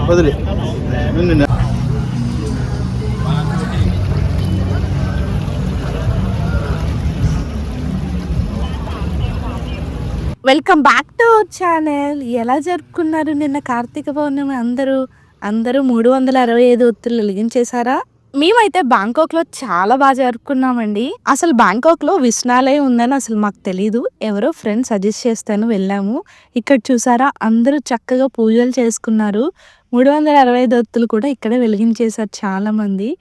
వదిలే welcome back to our channel. ఎలా జరుపుకున్నారు నిన్న కార్తీక పౌర్ణమి? అందరూ 365 ఒత్తులు వెలిగించేశారా? మేమైతే బ్యాంకాక్లో చాలా బాగా జరుపుకున్నామండి. అసలు బ్యాంకాక్లో విష్ణాలయం ఉందని అసలు మాకు తెలీదు. ఎవరో ఫ్రెండ్ సజెస్ట్ చేస్తాను వెళ్ళాము. ఇక్కడ చూసారా, అందరూ చక్కగా పూజలు చేసుకున్నారు. 365 ఒత్తులు కూడా ఇక్కడే వెలిగించేశారు చాలా మంది.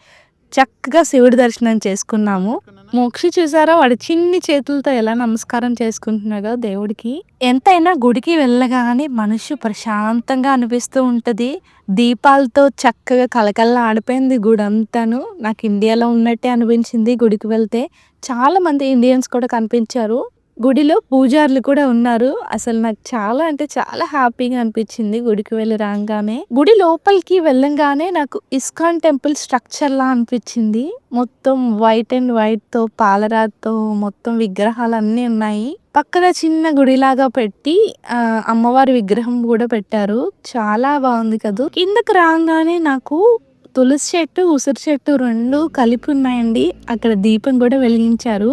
చక్కగా శివుడి దర్శనం చేసుకున్నాము. మోక్షి చూసారా, వాడి చిన్ని చేతులతో ఎలా నమస్కారం చేసుకుంటున్నాడో దేవుడికి. ఎంతైనా గుడికి వెళ్ళగానే మనసు ప్రశాంతంగా అనిపిస్తూ ఉంటది. దీపాలతో చక్కగా కలకల్లా ఆడిపోయింది గుడి అంతాను. నాకు ఇండియాలో ఉన్నట్టే అనిపించింది గుడికి వెళ్తే. చాలా మంది ఇండియన్స్ కూడా కనిపించారు. గుడిలో పూజారులు కూడా ఉన్నారు. అసలు నాకు చాలా అంటే చాలా హ్యాపీగా అనిపించింది గుడికి వెళ్ళి రాగానే. గుడి లోపలికి వెళ్ళంగానే నాకు ఇస్కాన్ టెంపుల్ స్ట్రక్చర్ లా అనిపించింది. మొత్తం వైట్ అండ్ వైట్ తో పాలరాతితో మొత్తం విగ్రహాలు అన్నీ ఉన్నాయి. పక్కన చిన్న గుడిలాగా పెట్టి అమ్మవారి విగ్రహం కూడా పెట్టారు. చాలా బాగుంది కదా. కిందకి రాగానే నాకు తులసి చెట్టు, ఉసిరి చెట్టు 2 కలిపి ఉన్నాయండి. అక్కడ దీపం కూడా వెలిగించారు.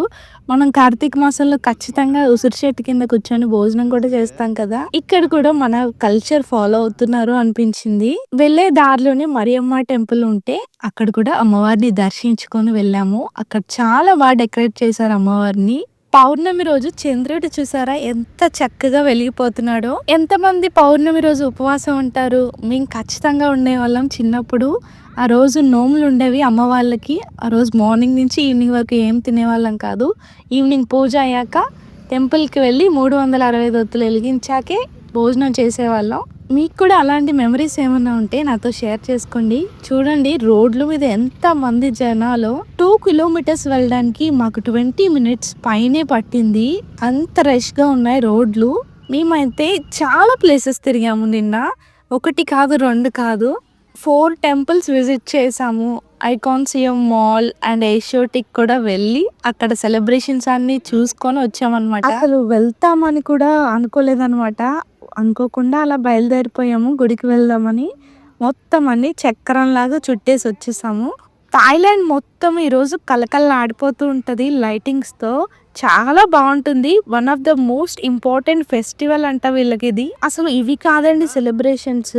మనం కార్తీక మాసంలో ఖచ్చితంగా ఉసిరి చెట్టు కింద కూర్చొని భోజనం కూడా చేస్తాం కదా. ఇక్కడ కూడా మన కల్చర్ ఫాలో అవుతున్నారు అనిపించింది. వెళ్లే దారిలోనే మరియమ్మ టెంపుల్ ఉంటే అక్కడ కూడా అమ్మవారిని దర్శించుకొని వెళ్ళాము. అక్కడ చాలా బాగా డెకరేట్ చేశారు అమ్మవారిని. పౌర్ణమి రోజు చంద్రుడు చూసారా ఎంత చక్కగా వెలిగిపోతున్నాడో. ఎంతమంది పౌర్ణమి రోజు ఉపవాసం ఉంటారు? మేము ఖచ్చితంగా ఉండేవాళ్ళం చిన్నప్పుడు. ఆ రోజు నోములు ఉండేవి అమ్మ వాళ్ళకి. ఆ రోజు మార్నింగ్ నుంచి ఈవినింగ్ వరకు ఏం తినేవాళ్ళం కాదు. ఈవినింగ్ పూజ అయ్యాక టెంపుల్కి వెళ్ళి 365 ఒత్తులు వెలిగించాకే భోజనం చేసేవాళ్ళం. మీకు కూడా అలాంటి మెమరీస్ ఏమైనా ఉంటే నాతో షేర్ చేసుకోండి. చూడండి, రోడ్ల మీద ఎంత మంది జనాలు. 2 కిలోమీటర్స్ వెళ్ళడానికి మాకు 20 మినిట్స్ పైనే పట్టింది. అంత రష్గా ఉన్నాయి రోడ్లు. మేమైతే చాలా ప్లేసెస్ తిరిగాము నిన్న. 1 కాదు 2 కాదు, 4 టెంపుల్స్ విజిట్ చేసాము. ఐకాన్సియం మాల్ అండ్ ఏషియోటిక్ కూడా వెళ్ళి అక్కడ సెలబ్రేషన్స్ అన్ని చూసుకొని వచ్చామన్నమాట. అసలు వెళ్తామని కూడా అనుకోలేదన్నమాట. అనుకోకుండా అలా బయలుదేరిపోయాము గుడికి వెళ్దామని. మొత్తం అన్ని చక్రంలాగా చుట్టేసి వచ్చేసాము. థాయిలాండ్ మొత్తం ఈరోజు కలకల్లా ఆడిపోతూ ఉంటుంది లైటింగ్స్తో. చాలా బాగుంటుంది. One of the most important festival అంట వీళ్ళకి ఇది. అసలు ఇవి కాదండి సెలబ్రేషన్స్.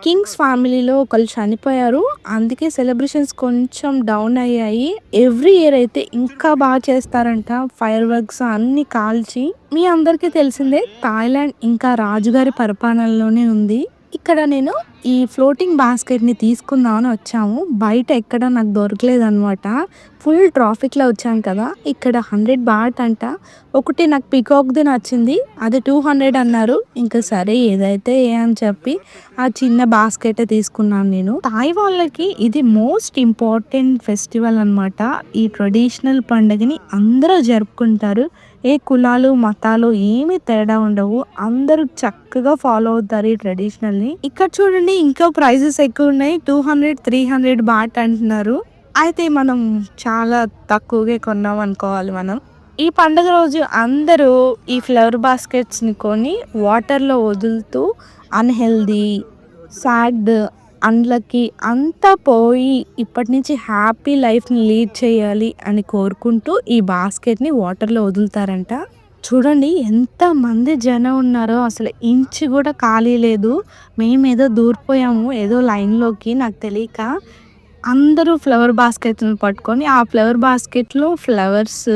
కింగ్స్ ఫ్యామిలీలో ఒకళ్ళు చనిపోయారు, అందుకే సెలబ్రేషన్స్ కొంచెం డౌన్ అయ్యాయి. ఎవ్రీ ఇయర్ అయితే ఇంకా బాగా చేస్తారంట. ఫైర్ వర్క్స్ అన్ని కాల్చి. మీ అందరికీ తెలిసిందే థాయిలాండ్ ఇంకా రాజుగారి పరిపాలనలోనే ఉంది. ఇక్కడ నేను ఈ ఫ్లోటింగ్ బాస్కెట్ని తీసుకుందామని వచ్చాము. బయట ఎక్కడ నాకు దొరకలేదు అనమాట. ఫుల్ ట్రాఫిక్లో వచ్చాను కదా. ఇక్కడ 100 బాట్ అంట. ఒకటి నాకు పికాక్ది నచ్చింది, అది 200 అన్నారు. ఇంకా సరే ఏదైతే అని చెప్పి ఆ చిన్న బాస్కెట్ తీసుకున్నాను నేను. థాయ్ వాళ్ళకి ఇది మోస్ట్ ఇంపార్టెంట్ ఫెస్టివల్ అనమాట. ఈ ట్రెడిషనల్ పండుగని అందరూ జరుపుకుంటారు. ఏ కులాలు మతాలు ఏమీ తేడా ఉండవు. అందరూ చక్కగా ఫాలో అవుతారు ఈ ట్రెడిషనల్ని. ఇక్కడ చూడండి, ఇంకా ప్రైజెస్ ఎక్కువ ఉన్నాయి. 200, 300 బాట్ అంటున్నారు. అయితే మనం చాలా తక్కువగా కొన్నాం అనుకోవాలి మనం. ఈ పండుగ రోజు అందరూ ఈ ఫ్లవర్ బాస్కెట్స్ని కొని వాటర్లో వదులుతూ అన్హెల్దీ, సాడ్, అన్లకి అంతా పోయి ఇప్పటి నుంచి హ్యాపీ లైఫ్ని లీడ్ చేయాలి అని కోరుకుంటూ ఈ బాస్కెట్ని వాటర్లో వదులుతారంట. చూడండి ఎంత మంది జనం ఉన్నారో, అసలు ఇంచు కూడా ఖాళీ లేదు. మేమేదో దూరిపోయాము ఏదో లైన్లోకి, నాకు తెలియక. అందరూ ఫ్లవర్ బాస్కెట్ని పట్టుకొని ఆ ఫ్లవర్ బాస్కెట్లో ఫ్లవర్స్,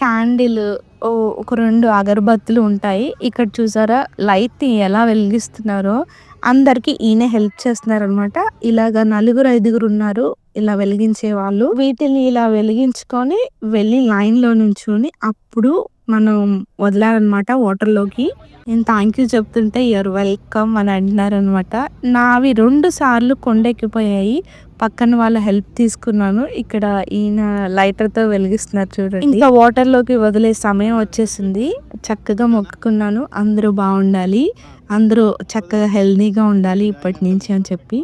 క్యాండిల్, ఒక 2 అగరబత్తులు ఉంటాయి. ఇక్కడ చూసారా లైట్ ఎలా వెలిగిస్తున్నారో. అందరికి ఈయన హెల్ప్ చేస్తున్నారు అనమాట. ఇలాగ 4-5 ఉన్నారు ఇలా వెలిగించే వాళ్ళు. వీటిని ఇలా వెలిగించుకొని వెళ్ళి లైన్లో నుంచుని అప్పుడు మనం వదిలారనమాట వాటర్లోకి. నేను థ్యాంక్ యూ చెప్తుంటే యూఆర్ వెల్కమ్ అని అంటున్నారనమాట. నావి 2 సార్లు కొండెక్కిపోయాయి. పక్కన వాళ్ళ హెల్ప్ తీసుకున్నాను. ఇక్కడ ఈయన లైటర్తో వెలిగిస్తున్నారు చూడండి. ఇంకా వాటర్లోకి వదిలే సమయం వచ్చేసింది. చక్కగా మొక్కుకున్నాను అందరూ బాగుండాలి. అందరూ చక్కగా హెల్తీగా ఉండాలి ఇప్పటి నుంచి అని చెప్పి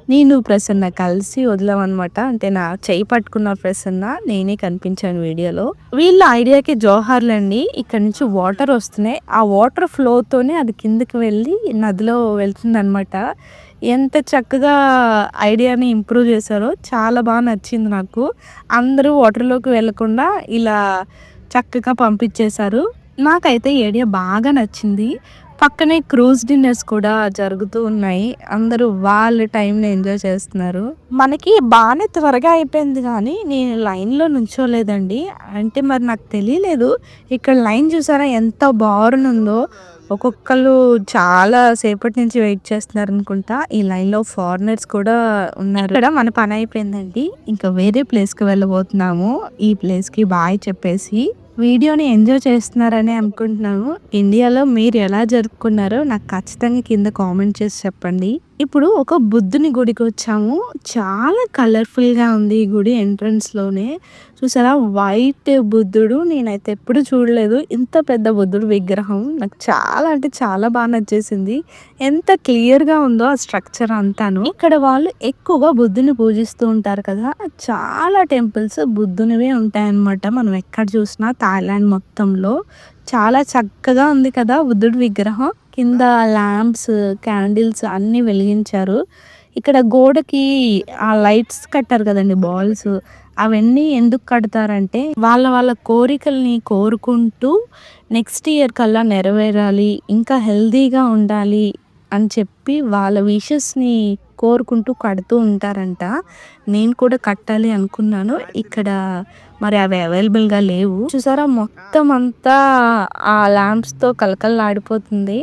నేను ప్రసన్న కలిసి వదిలామనమాట. అంటే నా చెయ్యి పట్టుకున్న ప్రసన్న, నేనే కనిపించాను వీడియోలో. వీళ్ళ ఐడియాకి జోహార్లండి. ఇక్కడ నుంచి వాటర్ వస్తున్నాయి. ఆ వాటర్ ఫ్లోతోనే అది కిందకి వెళ్ళి నదిలో వెళ్తుందనమాట. ఎంత చక్కగా ఐడియాని ఇంప్రూవ్ చేశారో చాలా బాగా నచ్చింది నాకు. అందరూ వాటర్‌లోకి వెళ్ళకుండా ఇలా చక్కగా పంపించేశారు. నాకైతే ఈ ఐడియా బాగా నచ్చింది. పక్కనే క్రూజ్ డిన్నర్స్ కూడా జరుగుతూ ఉన్నాయి. అందరూ వాళ్ళ టైంని ఎంజాయ్ చేస్తున్నారు. మనకి బానే త్వరగా అయిపోయింది గానీ, నేను లైన్‌లో నుంచోలేదండి. అంటే మరి నాకు తెలియలేదు. ఇక్కడ లైన్ చూసారా ఎంత బారునుందో. ఒక్కొక్కళ్ళు చాలా సేపటి నుంచి వెయిట్ చేస్తున్నారనుకుంటా. ఈ లైన్‌లో ఫారినర్స్ కూడా ఉన్నారు. ఇక్కడ మన పని అయిపోయిందండి. ఇంకా వేరే ప్లేస్‌కి వెళ్ళబోతున్నాము. ఈ ప్లేస్‌కి బాయ్ చెప్పేసి. వీడియోని ఎంజాయ్ చేస్తున్నారని అనుకుంటున్నాను. ఇండియాలో మీరు ఎలా జరుపుకున్నారో నాకు ఖచ్చితంగా కింద కామెంట్ చేసి చెప్పండి. ఇప్పుడు ఒక బుద్ధుని గుడికి వచ్చాము. చాలా కలర్‌ఫుల్‌గా ఉంది ఈ గుడి ఎంట్రన్స్‌లోనే. చూసారా వైట్ బుద్ధుడు, నేనైతే ఎప్పుడు చూడలేదు. ఇంత పెద్ద బుద్ధుడు విగ్రహం. నాకు చాలా అంటే చాలా బాగా నచ్చేసింది. ఎంత క్లియర్‌గా ఉందో ఆ స్ట్రక్చర్ అంతాను. ఇక్కడ వాళ్ళు ఎక్కువగా బుద్ధుని పూజిస్తూ ఉంటారు కదా! చాలా టెంపుల్స్ బుద్ధునివే ఉంటాయన్నమాట. మనం ఎక్కడ చూసినా థాయిలాండ్ మొత్తంలో. చాలా చక్కగా ఉంది కదా బుద్ధుడి విగ్రహం. కింద ల్యాంప్స్, క్యాండిల్స్ అన్నీ వెలిగించారు. ఇక్కడ గోడకి ఆ లైట్స్ కట్టారు కదండీ బాల్స్. అవన్నీ ఎందుకు కడతారంటే వాళ్ళ కోరికల్ని కోరుకుంటూ నెక్స్ట్ ఇయర్ కల్లా నెరవేరాలి, ఇంకా హెల్తీగా ఉండాలి అని చెప్పి వాళ్ళ విషెస్‌ని కోరుకుంటూ కడుతూ ఉంటారంట. నేను కూడా కట్టాలి అనుకున్నాను. ఇక్కడ మరి అవి అవైలబుల్‌గా లేవు. చూసారా మొత్తం అంతా ఆ ల్యాంప్స్‌తో కళకళలాడిపోతుంది.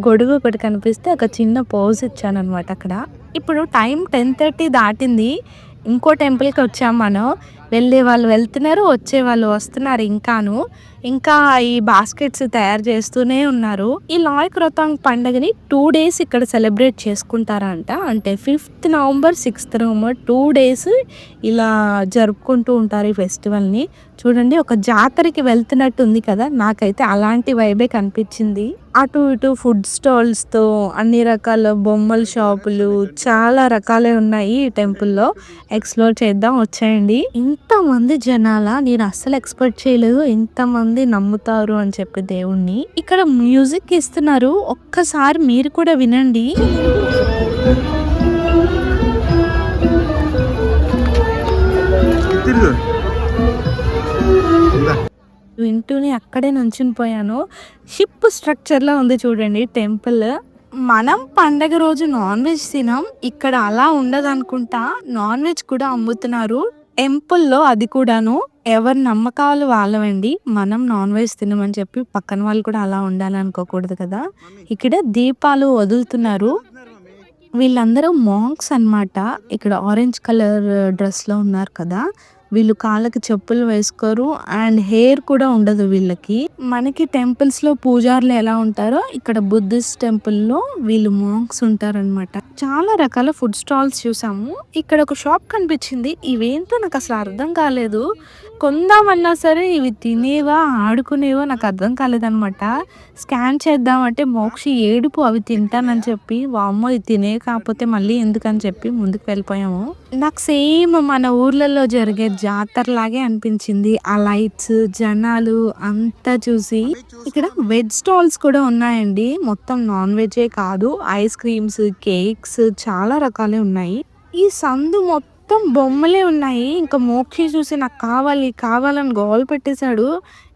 గొడుగు ఒకటి కనిపిస్తే ఒక చిన్న పోజ్ ఇచ్చాననమాట అక్కడ. ఇప్పుడు టైం 10:30 దాటింది. ఇంకో టెంపుల్‌కి వచ్చాం మనం. వెళ్ళేవాళ్ళు వెళ్తున్నారు, వచ్చేవాళ్ళు వస్తున్నారు ఇంకాను. ఇంకా ఈ బాస్కెట్స్ తయారు చేస్తూనే ఉన్నారు. ఈ లాయ్ క్రోతాంగ్ పండుగని 2 డేస్ ఇక్కడ సెలబ్రేట్ చేసుకుంటారంట. అంటే 5th November, 6th November 2 days ఇలా జరుపుకుంటూ ఉంటారు ఈ ఫెస్టివల్‌ని. చూడండి ఒక జాతరకి వెళ్తున్నట్టు ఉంది కదా! నాకైతే అలాంటి వైబే కనిపించింది. అటు ఇటు ఫుడ్ స్టాల్స్‌తో అన్ని రకాల బొమ్మల షాపులు చాలా రకాలే ఉన్నాయి ఈ టెంపుల్‌లో. ఎక్స్‌ప్లోర్ చేద్దాం వచ్చేయండి. ఇంతమంది జనాలా? నేను అస్సలు ఎక్స్‌పెక్ట్ చేయలేదు. ఇంతమంది నమ్ముతారు అని చెప్పి దేవుడిని. ఇక్కడ మ్యూజిక్ ఇస్తున్నారు. ఒక్కసారి మీరు కూడా వినండి. వింటూనే అక్కడే నుంచునిపోయాను. షిప్ స్ట్రక్చర్‌లో ఉంది చూడండి టెంపుల్. మనం పండగ రోజు నాన్ వెజ్ తినం. ఇక్కడ అలా ఉండదనుకుంటా. నాన్ వెజ్ కూడా అమ్ముతున్నారు. టెంపుల్‌లో అది కూడాను. ఎవరి నమ్మకాలు వాళ్ళవండి. మనం నాన్ వెజ్ తినమని చెప్పి పక్కన వాళ్ళు కూడా అలా ఉండాలనుకోకూడదు కదా! ఇక్కడ దీపాలు వదులుతున్నారు. వీళ్ళందరూ మాంక్స్ అన్నమాట. ఇక్కడ ఆరెంజ్ కలర్ డ్రెస్‌లో ఉన్నారు కదా! వీళ్ళు కాళ్ళకి చెప్పులు వేసుకోరు. అండ్ హెయిర్ కూడా ఉండదు వీళ్ళకి. మనకి టెంపుల్స్‌లో పూజారులు ఎలా ఉంటారో ఇక్కడ బుద్ధిస్ట్ టెంపుల్‌లో వీళ్ళు మాంక్స్ ఉంటారనమాట. చాలా రకాల ఫుడ్ స్టాల్స్ చూసాము. ఇక్కడ ఒక షాప్ కనిపించింది. ఇవేంటో నాకు అసలు అర్థం కాలేదు. కొందామన్నా సరే ఇవి తినేవా, ఆడుకునేవో నాకు అర్థం కాలేదనమాట. స్కాన్ చేద్దామంటే మోక్షి ఏడుపు అవి తింటానని చెప్పి, వామ్మో! ఇది తినేవి కాకపోతే మళ్ళీ ఎందుకని చెప్పి ముందుకు వెళ్ళిపోయాము. నాకు సేమ్ మన ఊర్లలో జరిగే జాతరలాగే అనిపించింది. ఆ లైట్స్, జనాలు అంతా చూసి. ఇక్కడ వెజ్ స్టాల్స్ కూడా ఉన్నాయండి. మొత్తం నాన్ వెజ్జే కాదు. ఐస్ క్రీమ్స్, కేక్స్ చాలా రకాలే ఉన్నాయి. ఈ సందు మొత్తం బొమ్మలే ఉన్నాయి. ఇంకా మోక్షి చూసి నాకు కావాలి, కావాలని గోల పెట్టేశాడు.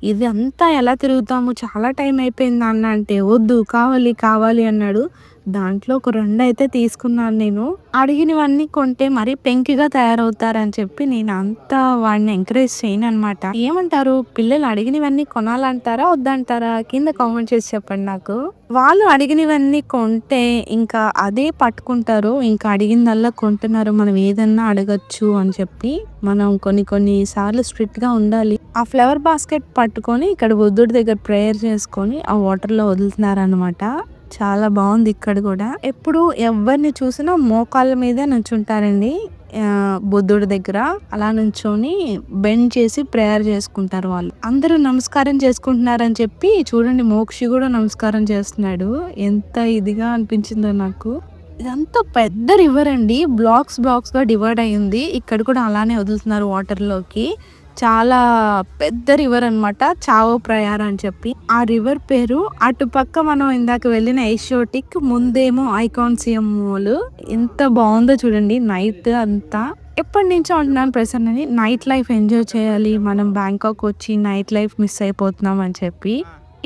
ఇది అంతా ఎలా తిరుగుతాము, చాలా టైం అయిపోయింది నాన్న అంటే, వద్దు కావాలి, కావాలి అన్నాడు. దాంట్లో ఒక 2 అయితే తీసుకున్నాను నేను. అడిగినవన్నీ కొంటే మరీ పెంకిగా తయారవుతారని చెప్పి నేను అంతా వాడిని ఎంకరేజ్ చేయననమాట. ఏమంటారు? పిల్లలు అడిగినవన్నీ కొనాలంటారా? వద్దంటారా? కింద కామెంట్ చేసి చెప్పండి నాకు. వాళ్ళు అడిగినవన్నీ కొంటే ఇంకా అదే పట్టుకుంటారు. ఇంకా అడిగిందల్లా కొంటున్నారు. మనం ఏదన్నా అడగొచ్చు అని చెప్పి మనం కొన్ని సార్లు స్ట్రిక్ట్‌గా ఉండాలి. ఆ ఫ్లవర్ బాస్కెట్ పట్టుకొని ఇక్కడ బుద్ధుడి దగ్గర ప్రేయర్ చేసుకొని ఆ వాటర్‌లో వదులుతున్నారనమాట. చాలా బాగుంది ఇక్కడ కూడా. ఎప్పుడు ఎవరిని చూసినా మోకాళ్ళ మీదే నుంచుంటారండి. బుద్ధుడి దగ్గర అలా నుంచొని బెండ్ చేసి ప్రేయర్ చేసుకుంటారు వాళ్ళు. అందరూ నమస్కారం చేసుకుంటున్నారని చెప్పి చూడండి, మోక్షి కూడా నమస్కారం చేస్తున్నాడు. ఎంత ఇదిగా అనిపించిందో నాకు. ఇదంతా పెద్ద రివర్ అండి. బ్లాక్స్‌గా డివైడ్ అయ్యింది. ఇక్కడ కూడా అలానే వదులుతున్నారు వాటర్‌లోకి. చాలా పెద్ద రివర్ అనమాట. చావో ప్రయార్ అని చెప్పి. ఆ రివర్ పేరు అటుపక్క మనం ఇందాక వెళ్ళిన ఏషియోటిక్, ముందేమో ఐకాన్సియం మాల్. ఎంత బావుందో చూడండి నైట్ అంతా. ఎప్పటినుంచో అంటున్నాను ప్రసన్నని, నైట్ లైఫ్ ఎంజాయ్ చేయాలి. మనం బ్యాంకాక్ వచ్చి నైట్ లైఫ్ మిస్ అయిపోతున్నాం అని చెప్పి.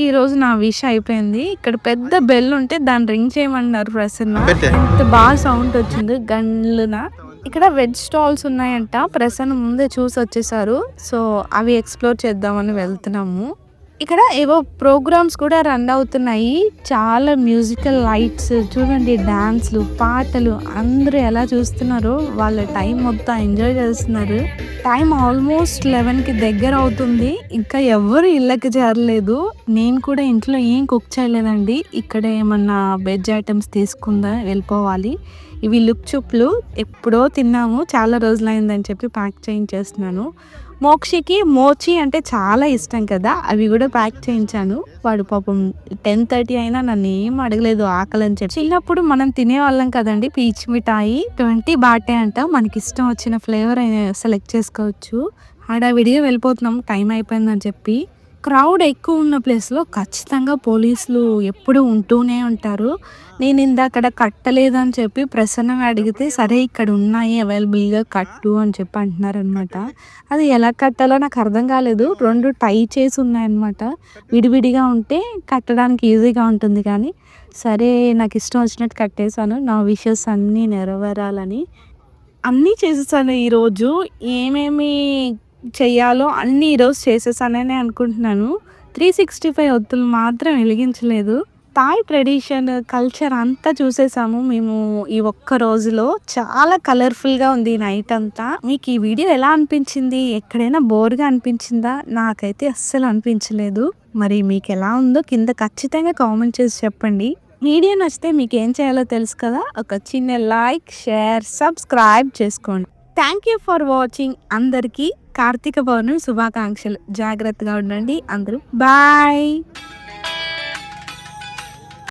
ఈరోజు నా విష్ అయిపోయింది. ఇక్కడ పెద్ద బెల్ ఉంటే దాన్ని రింగ్ చేయమన్నారు ప్రసన్న. ఎంత బాగా సౌండ్ వచ్చింది గన్లున. ఇక్కడ వెజ్ స్టాల్స్ ఉన్నాయంట. ప్రసన్న ముందే చూసి వచ్చేసారు. సో అవి ఎక్స్ప్లోర్ చేద్దామని వెళ్తున్నాము. ఇక్కడ ఏవో ప్రోగ్రామ్స్ కూడా రన్ అవుతున్నాయి. చాలా మ్యూజికల్ లైట్స్ చూడండి, డాన్స్లు, పాటలు, అందరూ ఎలా చూస్తున్నారో. వాళ్ళ టైం మొత్తం ఎంజాయ్ చేస్తున్నారు. టైం ఆల్మోస్ట్ 11కి దగ్గర అవుతుంది. ఇంకా ఎవరు ఇళ్ళకి చేరలేదు. నేను కూడా ఇంట్లో ఏం కుక్ చేయలేదండి. ఇక్కడ ఏమన్నా వెజ్ ఐటమ్స్ తీసుకుందా వెళ్ళిపోవాలి. ఇవి లుక్చుప్లు ఎప్పుడో తిన్నాము, చాలా రోజులైందని చెప్పి ప్యాక్ చేయించేస్తున్నాను. మోక్షికి మోచి అంటే చాలా ఇష్టం కదా, అవి కూడా ప్యాక్ చేయించాను. వాడు పాపం 10:30 అయినా నన్ను ఏం అడగలేదు ఆకలని చెప్పి. చిన్నప్పుడు మనం తినేవాళ్ళం కదండి పీచ్ మిఠాయి. 20 బాటే అంట. మనకి ఇష్టం వచ్చిన ఫ్లేవర్ సెలెక్ట్ చేసుకోవచ్చు. హడావిడిగా వెళ్ళిపోతున్నాం టైం అయిపోయిందని చెప్పి. క్రౌడ్ ఎక్కువ ఉన్న ప్లేస్లో ఖచ్చితంగా పోలీసులు ఎప్పుడు ఉంటూనే ఉంటారు. నేను ఇందాకడ కట్టలేదని చెప్పి ప్రసన్నంగా అడిగితే, సరే ఇక్కడ ఉన్నాయి అవైలబుల్గా కట్టు అని చెప్పి అంటున్నారనమాట. అది ఎలా కట్టాలో నాకు అర్థం కాలేదు. 2 టై చేసి ఉన్నాయన్నమాట. విడివిడిగా ఉంటే కట్టడానికి ఈజీగా ఉంటుంది కానీ, సరే నాకు ఇష్టం వచ్చినట్టు కట్టేశాను. నా విషెస్ అన్నీ నెరవేరాలని అన్నీ చేసేసాను ఈరోజు. ఏమేమి చెయ్యాలో అన్నీ ఈరోజు చేసేసానని అనుకుంటున్నాను. 365 ఒత్తులు మాత్రం వెలిగించలేదు. థాయ్ ట్రెడిషన్, కల్చర్ అంతా చూసేసాము మేము ఈ ఒక్క రోజులో. చాలా కలర్ఫుల్గా ఉంది నైట్ అంతా. మీకు ఈ వీడియో ఎలా అనిపించింది? ఎక్కడైనా బోర్గా అనిపించిందా? నాకైతే అస్సలు అనిపించలేదు. మరి మీకు ఎలా ఉందో కింద ఖచ్చితంగా కామెంట్ చేసి చెప్పండి. వీడియో నచ్చితే మీకు ఏం చేయాలో తెలుసు కదా, ఒక చిన్న లైక్, షేర్, సబ్స్క్రైబ్ చేసుకోండి. Thank you for watching. అందరికీ కార్తీక పౌర్ణమి శుభాకాంక్షలు. జాగ్రత్తగా ఉండండి అందరూ. బాయ్.